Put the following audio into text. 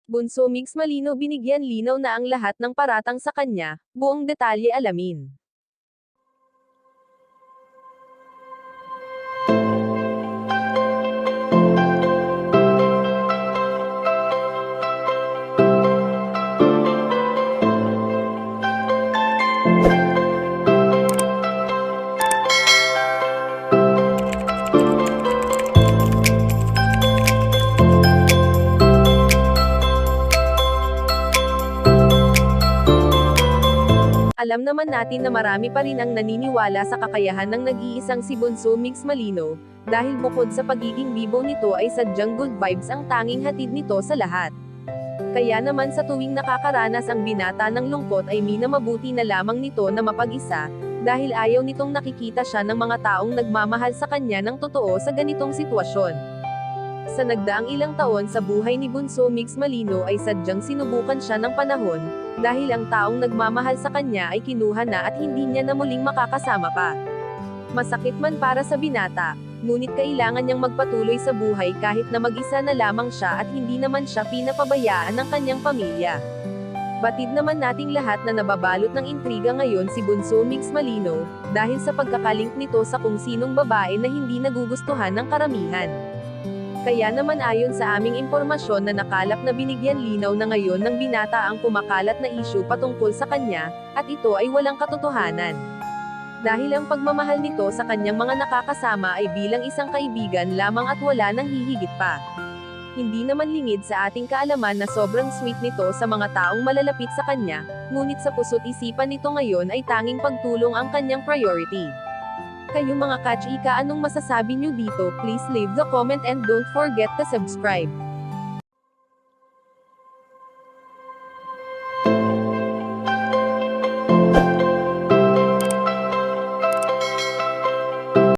Bunso Mix Malino binigyan linaw na ang lahat ng paratang sa kanya, buong detalye alamin. Alam naman natin na marami pa rin ang naniniwala sa kakayahan ng nag-iisang si Bunso Mix Malino, dahil bukod sa pagiging bibo nito ay sadyang good vibes ang tanging hatid nito sa lahat. Kaya naman sa tuwing nakakaranas ang binata ng lungkot ay minamabuti na lamang nito na mapag-isa, dahil ayaw nitong nakikita siya ng mga taong nagmamahal sa kanya ng totoo sa ganitong sitwasyon. Sa nagdaang ilang taon sa buhay ni Bunso Mix Malino ay sadyang sinubukan siya ng panahon, dahil ang taong nagmamahal sa kanya ay kinuha na at hindi niya na muling makakasama pa. Masakit man para sa binata, ngunit kailangan niyang magpatuloy sa buhay kahit na mag-isa na lamang siya at hindi naman siya pinapabayaan ng kanyang pamilya. Batid naman nating lahat na nababalot ng intriga ngayon si Bunso Mix Malino, dahil sa pagkakalink nito sa kung sinong babae na hindi nagugustuhan ng karamihan. Kaya naman ayon sa aming impormasyon na nakalap na binigyan linaw na ngayon ng binata ang kumakalat na issue patungkol sa kanya, at ito ay walang katotohanan. Dahil ang pagmamahal nito sa kanyang mga nakakasama ay bilang isang kaibigan lamang at wala nang hihigit pa. Hindi naman lingid sa ating kaalaman na sobrang sweet nito sa mga taong malalapit sa kanya, ngunit sa puso't isipan nito ngayon ay tanging pagtulong ang kanyang priority. Kayo mga ka-chika, anong masasabi nyo dito? Please leave the comment and don't forget to subscribe.